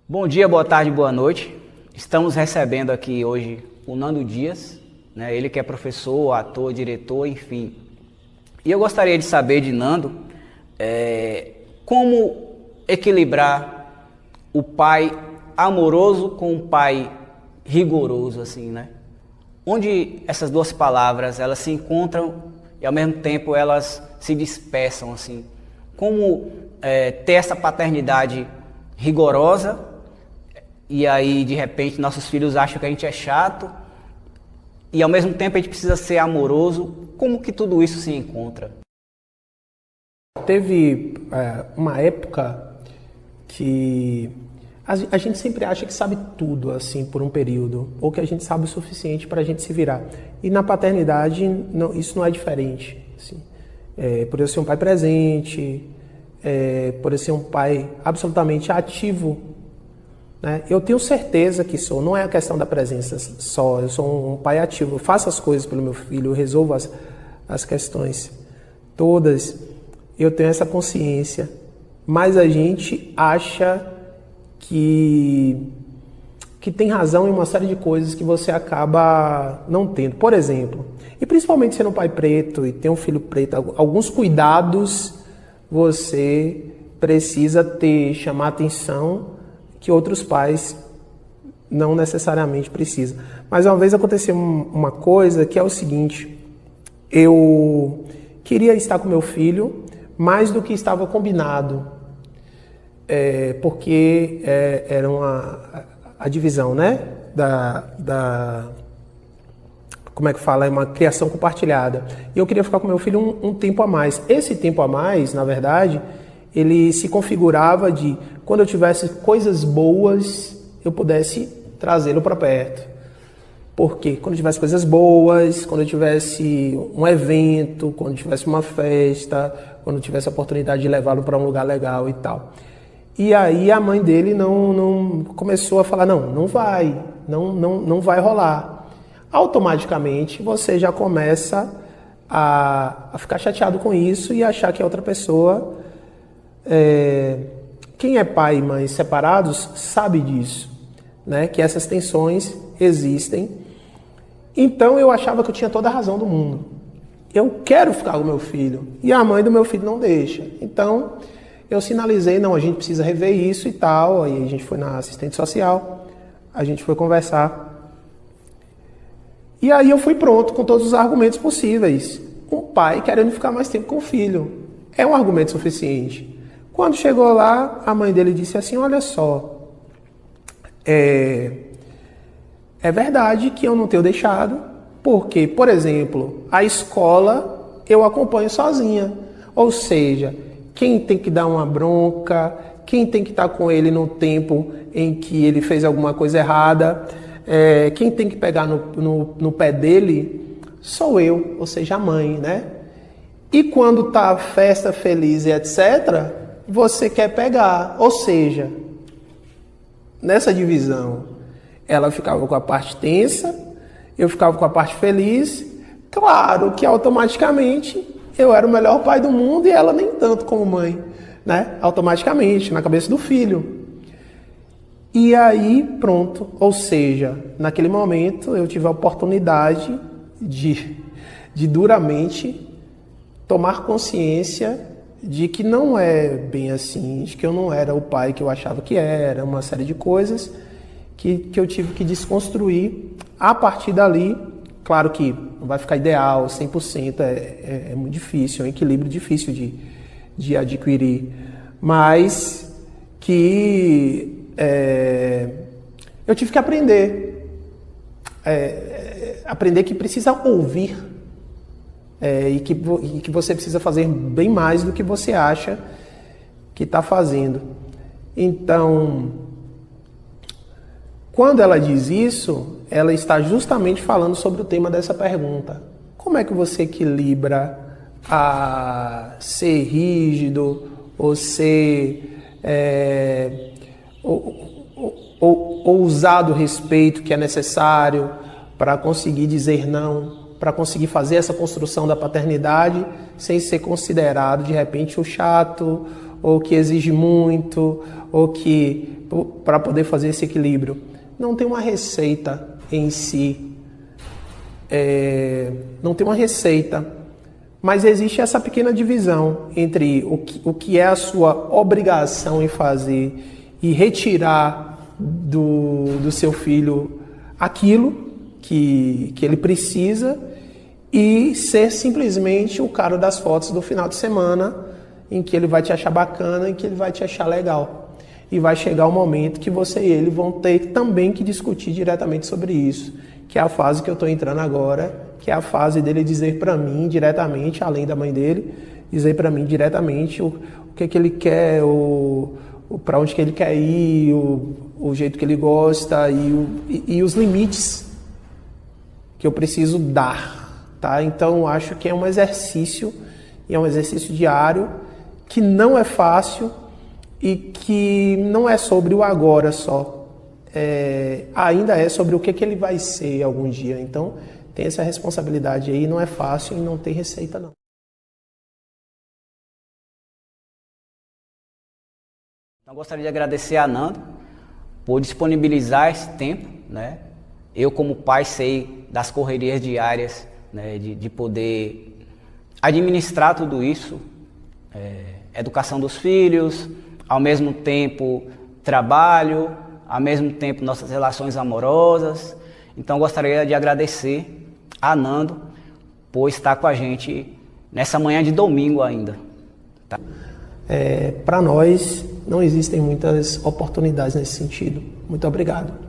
Bom dia, boa tarde, boa noite. Estamos recebendo aqui hoje o Nando Dias, né? Ele que é professor, ator, diretor, enfim. E eu gostaria de saber de Nando como equilibrar o pai amoroso com o pai rigoroso, assim, né? Onde essas duas palavras elas se encontram e ao mesmo tempo elas se dispersam, assim. Como ter essa paternidade rigorosa e aí de repente nossos filhos acham que a gente é chato e ao mesmo tempo a gente precisa ser amoroso. Como que tudo isso se encontra? Teve uma época que a gente sempre acha que sabe tudo, assim, por um período, ou que a gente sabe o suficiente para a gente se virar. E na paternidade isso não é diferente. Assim. Por eu ser um pai presente, por eu ser um pai absolutamente ativo, né? Eu tenho certeza que sou, não é a questão da presença só, eu sou um pai ativo, eu faço as coisas pelo meu filho, eu resolvo as questões todas, eu tenho essa consciência, mas a gente acha que tem razão em uma série de coisas que você acaba não tendo. Por exemplo, e principalmente sendo um pai preto e ter um filho preto, alguns cuidados você precisa ter, chamar atenção, que outros pais não necessariamente precisam. Mas uma vez aconteceu uma coisa que é o seguinte, eu queria estar com meu filho mais do que estava combinado, porque era a divisão, né, como é que fala, é uma criação compartilhada. E eu queria ficar com meu filho um tempo a mais. Esse tempo a mais, na verdade, ele se configurava de, quando eu tivesse coisas boas, eu pudesse trazê-lo para perto. Porque quando eu tivesse coisas boas, quando eu tivesse um evento, quando eu tivesse uma festa, quando eu tivesse a oportunidade de levá-lo para um lugar legal e tal. E aí a mãe dele não começou a falar, não vai rolar. Automaticamente você já começa a ficar chateado com isso e achar que a outra pessoa... Quem é pai e mãe separados sabe disso, né? Que essas tensões existem. Então eu achava que eu tinha toda a razão do mundo. Eu quero ficar com meu filho e a mãe do meu filho não deixa. Então eu sinalizei, não, a gente precisa rever isso e tal. Aí a gente foi na assistente social, a gente foi conversar. E aí eu fui pronto com todos os argumentos possíveis. Um pai querendo ficar mais tempo com o filho. É um argumento suficiente. Quando chegou lá, a mãe dele disse assim, olha só, é verdade que eu não tenho deixado, porque, por exemplo, a escola eu acompanho sozinha. Ou seja, quem tem que dar uma bronca, quem tem que estar com ele no tempo em que ele fez alguma coisa errada, quem tem que pegar no pé dele, sou eu, ou seja, a mãe, né? E quando tá festa feliz e etc., você quer pegar. Ou seja, nessa divisão, ela ficava com a parte tensa, eu ficava com a parte feliz. Claro que automaticamente eu era o melhor pai do mundo e ela nem tanto como mãe, né? Automaticamente, na cabeça do filho. E aí, pronto. Ou seja, naquele momento eu tive a oportunidade de duramente tomar consciência de que não é bem assim, de que eu não era o pai que eu achava que era, uma série de coisas que eu tive que desconstruir a partir dali. Claro que não vai ficar ideal, 100%, é muito difícil, é um equilíbrio difícil de adquirir, mas que eu tive que aprender, aprender que precisa ouvir, e que você precisa fazer bem mais do que você acha que está fazendo. Então, quando ela diz isso, ela está justamente falando sobre o tema dessa pergunta. Como é que você equilibra a ser rígido ou ser... ou usar do respeito que é necessário para conseguir dizer não, para conseguir fazer essa construção da paternidade sem ser considerado, de repente, o chato, ou que exige muito, ou que para poder fazer esse equilíbrio. Não tem uma receita em si, não tem uma receita, mas existe essa pequena divisão entre o que é a sua obrigação em fazer e retirar do seu filho aquilo que ele precisa e ser simplesmente o cara das fotos do final de semana em que ele vai te achar bacana, em que ele vai te achar legal. E vai chegar o momento que você e ele vão ter também que discutir diretamente sobre isso, que é a fase que eu estou entrando agora, que é a fase dele dizer para mim diretamente, além da mãe dele, dizer para mim diretamente o que ele quer, para onde que ele quer ir, o jeito que ele gosta e os limites que eu preciso dar, tá? Então acho que é um exercício, e é um exercício diário, que não é fácil e que não é sobre o agora só, ainda é sobre o que ele vai ser algum dia. Então tem essa responsabilidade aí, não é fácil e não tem receita não. Então, gostaria de agradecer a Nando por disponibilizar esse tempo, né? Eu, como pai, sei das correrias diárias, né, de poder administrar tudo isso, educação dos filhos, ao mesmo tempo trabalho, ao mesmo tempo nossas relações amorosas. Então, gostaria de agradecer a Nando por estar com a gente nessa manhã de domingo ainda. Tá? Para nós, não existem muitas oportunidades nesse sentido. Muito obrigado.